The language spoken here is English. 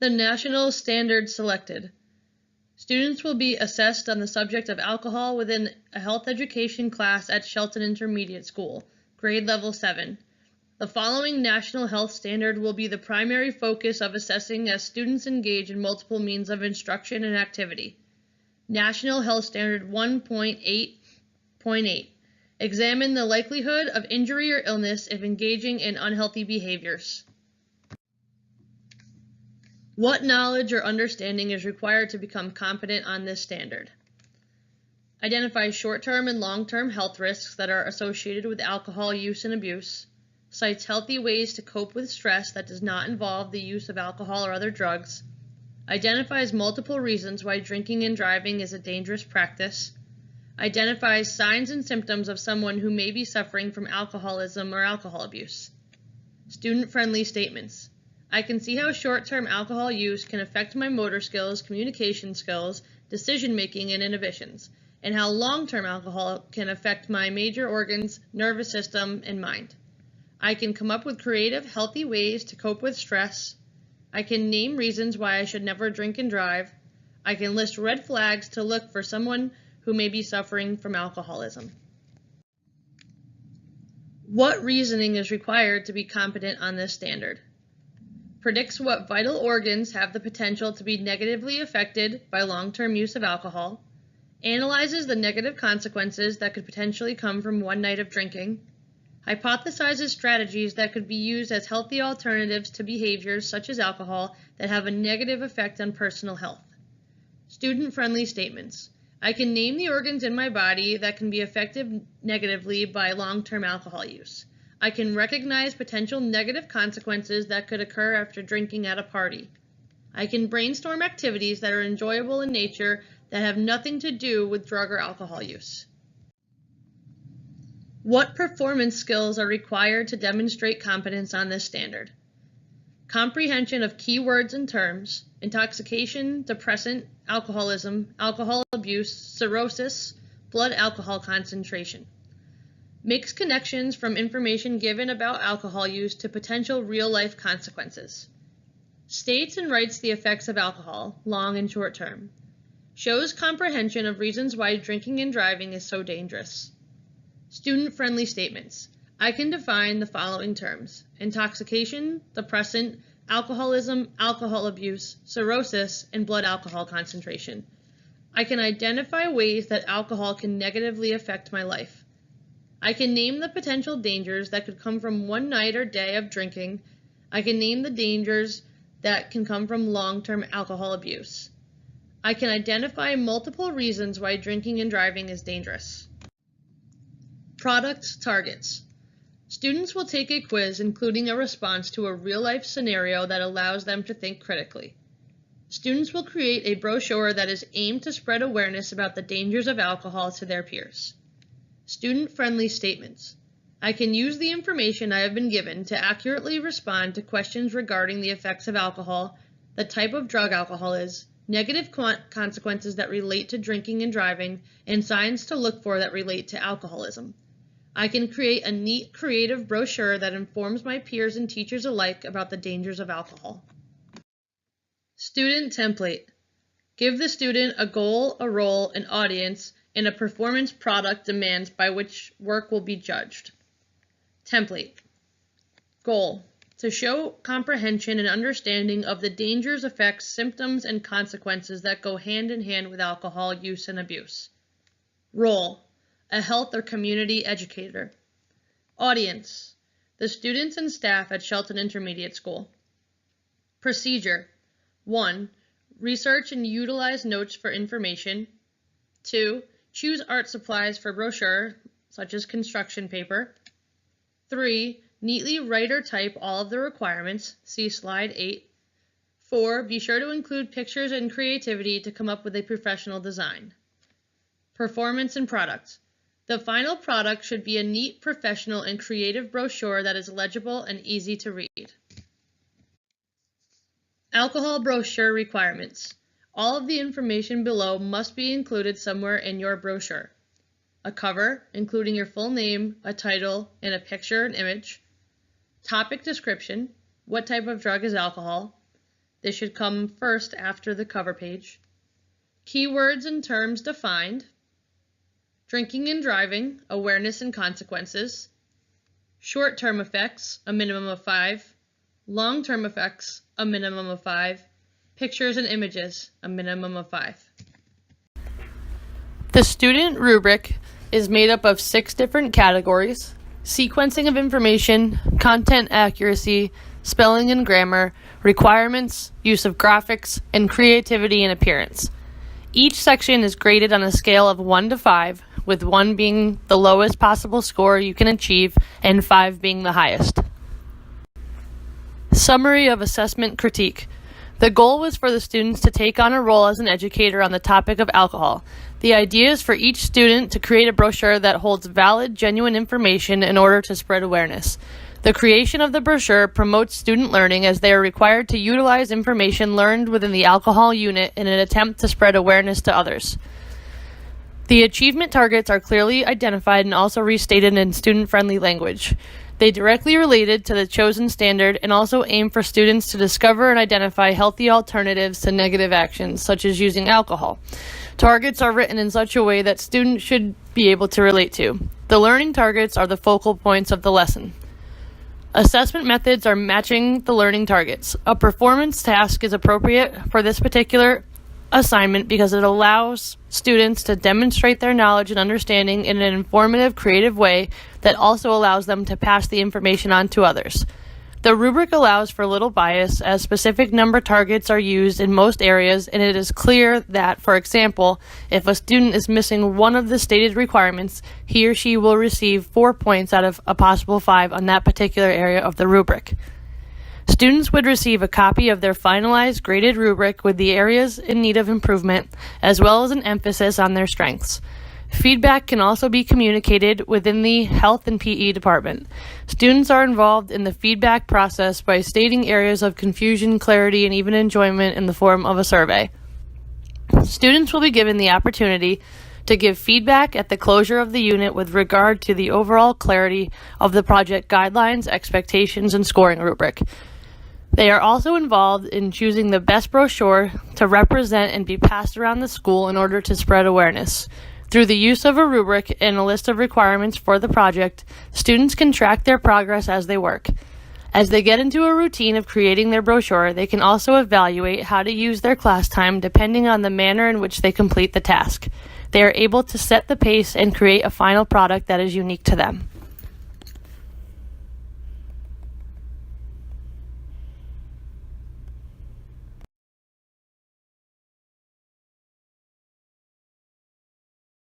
The national standard selected. Students will be assessed on the subject of alcohol within a health education class at Shelton Intermediate School, grade level 7. The following national health standard will be the primary focus of assessing as students engage in multiple means of instruction and activity. National Health Standard 1.8.8. Examine the likelihood of injury or illness if engaging in unhealthy behaviors. What knowledge or understanding is required to become competent on this standard? Identify short-term and long-term health risks that are associated with alcohol use and abuse. Cites healthy ways to cope with stress that does not involve the use of alcohol or other drugs. Identifies multiple reasons why drinking and driving is a dangerous practice. Identifies signs and symptoms of someone who may be suffering from alcoholism or alcohol abuse. Student-friendly statements. I can see how short-term alcohol use can affect my motor skills, communication skills, decision-making, and inhibitions, and how long-term alcohol can affect my major organs, nervous system, and mind. I can come up with creative, healthy ways to cope with stress. I can name reasons why I should never drink and drive. I can list red flags to look for someone who may be suffering from alcoholism. What reasoning is required to be competent on this standard? Predicts what vital organs have the potential to be negatively affected by long-term use of alcohol. Analyzes the negative consequences that could potentially come from one night of drinking. Hypothesizes strategies that could be used as healthy alternatives to behaviors such as alcohol that have a negative effect on personal health. Student-friendly statements. I can name the organs in my body that can be affected negatively by long-term alcohol use. I can recognize potential negative consequences that could occur after drinking at a party. I can brainstorm activities that are enjoyable in nature that have nothing to do with drug or alcohol use. What performance skills are required to demonstrate competence on this standard? Comprehension of key words and terms, intoxication, depressant, alcoholism, alcohol abuse, cirrhosis, blood alcohol concentration. Makes connections from information given about alcohol use to potential real-life consequences. States and writes the effects of alcohol, long and short term. Shows comprehension of reasons why drinking and driving is so dangerous. Student-friendly statements. I can define the following terms: intoxication, depressant, alcoholism, alcohol abuse, cirrhosis, and blood alcohol concentration. I can identify ways that alcohol can negatively affect my life. I can name the potential dangers that could come from one night or day of drinking. I can name the dangers that can come from long-term alcohol abuse. I can identify multiple reasons why drinking and driving is dangerous. Product targets. Students will take a quiz including a response to a real-life scenario that allows them to think critically. Students will create a brochure that is aimed to spread awareness about the dangers of alcohol to their peers. Student-friendly statements. I can use the information I have been given to accurately respond to questions regarding the effects of alcohol, the type of drug alcohol is, negative consequences that relate to drinking and driving, and signs to look for that relate to alcoholism. I can create a neat, creative brochure that informs my peers and teachers alike about the dangers of alcohol. Student template. Give the student a goal, a role, an audience, and a performance product demands by which work will be judged. Template. Goal. To show comprehension and understanding of the dangers, effects, symptoms, and consequences that go hand in hand with alcohol use and abuse. Role. A health or community educator. Audience. The students and staff at Shelton Intermediate School. Procedure. 1. Research and utilize notes for information. 2. Choose art supplies for brochure, such as construction paper. 3. Neatly write or type all of the requirements. See slide 8. 4. Be sure to include pictures and creativity to come up with a professional design. Performance and product. The final product should be a neat, professional, and creative brochure that is legible and easy to read. Alcohol brochure requirements. All of the information below must be included somewhere in your brochure. A cover, including your full name, a title, and a picture and image. Topic description. What type of drug is alcohol? This should come first after the cover page. Keywords and terms defined. Drinking and driving, awareness and consequences. Short-term effects, a minimum of 5. Long-term effects, a minimum of 5. Pictures and images, a minimum of 5. The student rubric is made up of 6 different categories: sequencing of information, content accuracy, spelling and grammar, requirements, use of graphics, and creativity and appearance. Each section is graded on a scale of 1 to 5, with 1 being the lowest possible score you can achieve and 5 being the highest. Summary of assessment critique. The goal was for the students to take on a role as an educator on the topic of alcohol. The idea is for each student to create a brochure that holds valid, genuine information in order to spread awareness. The creation of the brochure promotes student learning as they are required to utilize information learned within the alcohol unit in an attempt to spread awareness to others. The achievement targets are clearly identified and also restated in student-friendly language. They directly related to the chosen standard and also aim for students to discover and identify healthy alternatives to negative actions, such as using alcohol. Targets are written in such a way that students should be able to relate to. The learning targets are the focal points of the lesson. Assessment methods are matching the learning targets. A performance task is appropriate for this particular assignment because it allows students to demonstrate their knowledge and understanding in an informative, creative way that also allows them to pass the information on to others. The rubric allows for little bias as specific number targets are used in most areas, and it is clear that, for example, if a student is missing one of the stated requirements, he or she will receive 4 points out of a possible 5 on that particular area of the rubric. Students would receive a copy of their finalized graded rubric with the areas in need of improvement, as well as an emphasis on their strengths. Feedback can also be communicated within the Health and PE department. Students are involved in the feedback process by stating areas of confusion, clarity, and even enjoyment in the form of a survey. Students will be given the opportunity to give feedback at the closure of the unit with regard to the overall clarity of the project guidelines, expectations, and scoring rubric. They are also involved in choosing the best brochure to represent and be passed around the school in order to spread awareness. Through the use of a rubric and a list of requirements for the project, students can track their progress as they work. As they get into a routine of creating their brochure, they can also evaluate how to use their class time depending on the manner in which they complete the task. They are able to set the pace and create a final product that is unique to them.